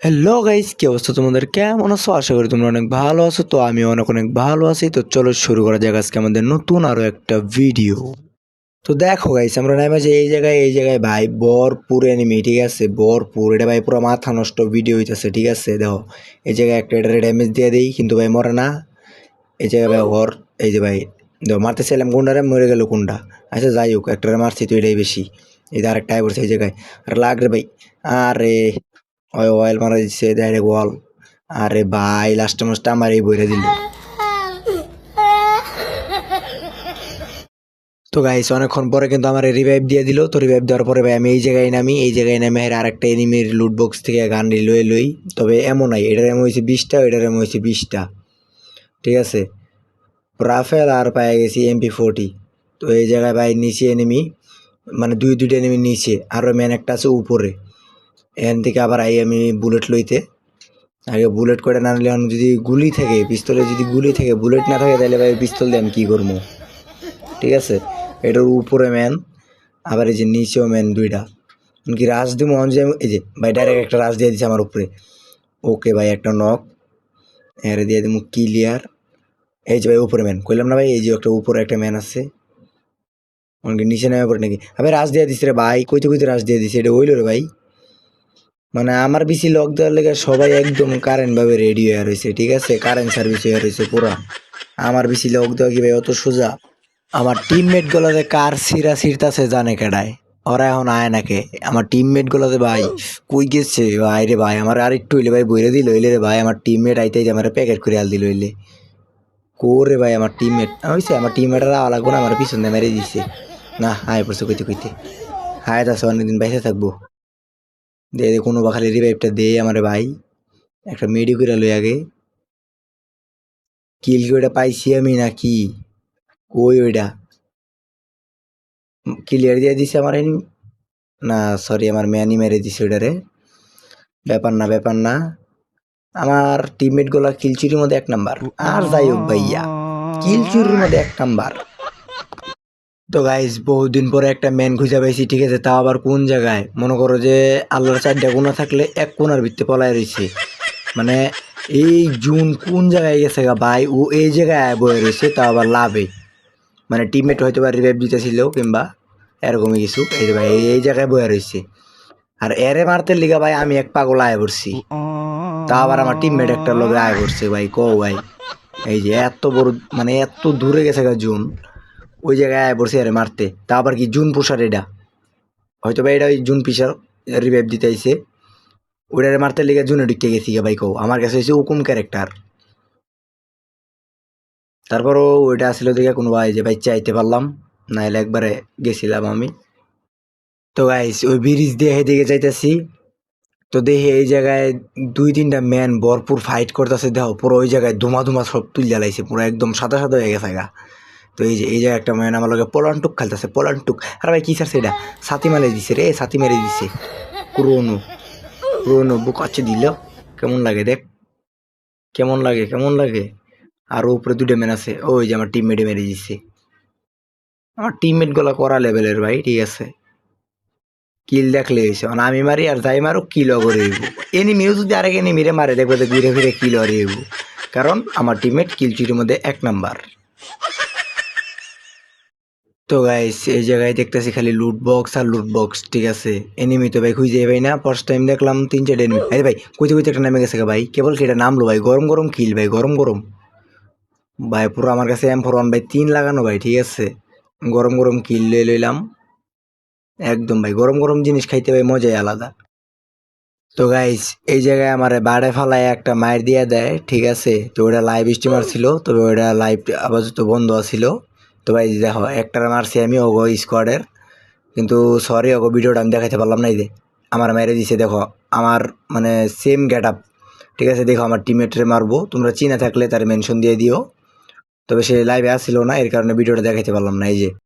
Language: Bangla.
হ্যালো গাইস, কি অবস্থা তোমাদের? কেমন আছো? আশা করি তোমরা অনেক ভালো আছো। তো আমি অনেক অনেক ভালো আছি। তো চলো শুরু করা যাক আজকে আমাদের নতুন আরো একটা ভিডিও। তো দেখো গাইস, আমরা নামে যে এই জায়গায় ভাই ভরপুর এনিমি, ঠিক আছে? ভরপুর, এটা ভাই পুরো মাথা নষ্ট ভিডিও হইতেছে, ঠিক আছে? দেখো এই জায়গায় একটা এটা ড্যামেজ দিয়ে দেই, কিন্তু ভাই মরে না। এই জায়গায় ভাই ঘর, এই যে ভাই দেখো মারতে চাইলাম কোনটারে, মরে গেল কোনটা। আচ্ছা যাই হোক, একটারে মারছি তো এটাই বেশি। এই যে আরেকটাই পড়ছে এই জায়গায়, আর লাগরে ভাই। আরে অয়েল মারা দিচ্ছে ডাইরেক্ট ওয়াল। আরে ভাই লাস্টে মাস্টে আমার এই বইরা দিল। তো গাইস অনেকক্ষণ পরে কিন্তু আমার রিভাইভ দিয়ে দিল। তো রিভাইভ দেওয়ার পরে ভাই আমি এই জায়গায় নামি আরেকটা এনিমির লুট বক্স থেকে গান লই। তবে এমন নাই, এটার এমন হয়েছে 20টা, এটার এমন হয়েছে 20টা, ঠিক আছে? রাফেল আর পায়ে গেছি MP40। তো এই জায়গায় ভাই নিচে এনিমি, মানে দুইটা এনিমি নিচে, আরও ম্যান একটা আছে উপরে। এখান থেকে আবার আমি বুলেট লইতে, আগে বুলেট করে না নিলে যদি গুলি থাকে পিস্তলে, যদি গুলি থাকে বুলেট না থাকে, তাহলে ভাই পিস্তল দিয়ে আমি কী করবো, ঠিক আছে? এটার উপরে ম্যান, আবার এই যে নিচেও ম্যান দুইটা। কি রাশ দিব যে এই যে ভাই ডাইরেক্ট একটা রাশ দিয়ে দিচ্ছে আমার উপরে। ওকে ভাই, একটা নক এরে দিয়ে দিব, ক্লিয়ার। এই যে ভাই উপরে ম্যান কইলাম না ভাই, এই যে একটা উপরে একটা ম্যান আছে। অনেকে নিচে নেমে পড়ে নাকি? আবার রাশ দিয়ে দিচ্ছে রে ভাই, কইতে রাশ দিয়ে দিচ্ছে, এটা হইল রে ভাই। মানে আমার বেশি লক দেওয়ার লেগে সবাই একদম কারেন্ট ভাবে রেডি হয়ে রয়েছে, ঠিক আছে? কারেন্ট সার্ভিস হয়ে রয়েছে পুরা। আমার বেশি লক দেওয়া কি ভাই অত সোজা? আমার টিমমেট গুলোতে কার ছিড়তাছে জানে কেডায়, ওরা এখন আয় নাকে। আমার টিমমেট গুলোতে ভাই কই গেছে ভাই রে ভাই, আমার আর একটু হইলে ভাই বইরে দিল হইলে রে ভাই, আমার টিমমেট আইতে আমার প্যাকেট করে আল দিল হইলে। কোরে ভাই আমার টিমমেট হইছে, আমার টিমমেটরা আলাগো না, আমার পিছনে মেরে দিছে। না আয় পড়ছে কইতে হায়াত আছে, অনেকদিন বাইসে থাকবো। দে কোনো বা খালি রিভাইভটা দে আমার ভাই, একটা মেডি করে লই আগে। কিল কি ওইটা পাইছি আমি নাকি? কই ওইটা? ক্লিয়ার দিয়ে দিছে আমার না সরি, আমার ম্যানই মেরে দিছে ওইটারে। ব্যাপার না, আমার টিমমেট গুলা কিলচুরির মধ্যে 1 নাম্বার। আর যাই হোক ভাইয়া, কিলচুরির মধ্যে 1 নাম্বার। তো গাইস বহুদিন পরে একটা ম্যান খুঁজে পাইছি, ঠিক আছে? তাও আবার কোন জায়গায়, মনে করো যে আল্লাহর 4টা কোণা থাকলে এক কোণার ভিত্তি পলায় রয়েছে। মানে এই জুন কোন জায়গায় গেছে গা ভাই, ও এই জায়গায় বয়ে রয়েছে, তাও আবার লাভে। মানে টিমমেট হয়তো বা রিভাইভ দিতেছিল কিংবা এরকমই কিছু। এই যে ভাই এই জায়গায় বয়ে রয়েছে, আর এরে মারতে লিগা ভাই আমি এক পাগল আয় পড়ছি। তা আবার আমার টিমমেট একটা লোক আয় পড়ছে ভাই, ভাই এই যে এত বড়, মানে এত দূরে গেছে গা জুন, ওই জায়গায় আয় পড়ছে আরে মারতে। তা আবার কি জুন পুষার এটা, হয়তো ভাই এটা ওই জুন পিসার রিভাইভ দিতে আইছে, ওইটারে মারতে লিগা জুনে ঢুকে গেছি ভাই। আমার কাছে হচ্ছে হুকুম ক্যারেক্টার। তারপরও ওইটা আসলে দেখে কোনো ভাই যে ভাই চাইতে পারলাম, নাহলে একবারে গেছিলাম আমি। তো গাইস ওই ব্রিজ দিয়ে হেদিকে যাইতেছি, তো দেখি এই জায়গায় 2-3টা ম্যান ভরপুর ফাইট করতেছে। দেখো পুরো ওই জায়গায় ধুমা সব তুল জ্বালাইছে, পুরো একদম সাদা হয়ে গেছে গা। তো এই যে একটা ম্যান আমার লগে পলান্টুক খেলতেছে, পলান্টুক। আর ভাই কি স্যার সেটা ছাতি মারে দিছে রে, ছাতি মেরে দিছে। পুরোনো বুকাচ্ছে দিল। কেমন লাগে দেখ, কেমন লাগে। আর উপরে 2টা ম্যান আছে, ওই যে আমার টিমমেটে মেরে দিচ্ছে। আমার টিমমেট গুলা করা লেভেলের ভাই, ঠিক আছে? কিল দেখলে হয়েছে, মানে আমি মারি আর যাই মারো কিল করে হইব। এনিমিও যদি আরেক এনিমিরে মারে দেখবে তো ঘুরে ফিরে কিল হরে হইব, কারণ আমার টিমমেট কিল চুরির মধ্যে 1 নাম্বার। তো গাইস এই জায়গায় দেখতেছি খালি লুট বক্স আর লুট বক্স, ঠিক আছে? এনিমি তো ভাই খুঁজে ভাই না, ফার্স্ট টাইম দেখলাম 3-4 এনিমি। আরে ভাই কইতে একটা নামে গেছে ভাই, কেবল কি এটা নামলো ভাই, গরম কিল ভাই, গরম ভাই। পুরো আমার কাছে M41 ভাই 3 লাগানো ভাই, ঠিক আছে? গরম কিল লইলাম একদম ভাই। গরম জিনিস খাইতে ভাই মজাই আলাদা। তো গাইস এই জায়গায় আমার বাড়ে ফালায় একটা মায়ের দিয়ে দেয়, ঠিক আছে? তো ওটা লাইভ স্ট্রিমার ছিল, তবে ওটা লাইভ আপাতত বন্ধ ছিল। তো ভাই দেখো একটার মারছি আমি ওগো স্কোয়াডের, কিন্তু সরি ওগো ভিডিওটা আমি দেখাতে পারলাম না। এই যে আমার মেরে দিছে, দেখো আমার মানে সেম গেট আপ, ঠিক আছে? দেখো আমার টিমমেটরে মারবো, তোমরা চিনে থাকলে তার মেনশন দিয়ে দিও। তবে সে লাইভে আসছিল না, এর কারণে ভিডিওটা দেখাতে পারলাম না। এই যে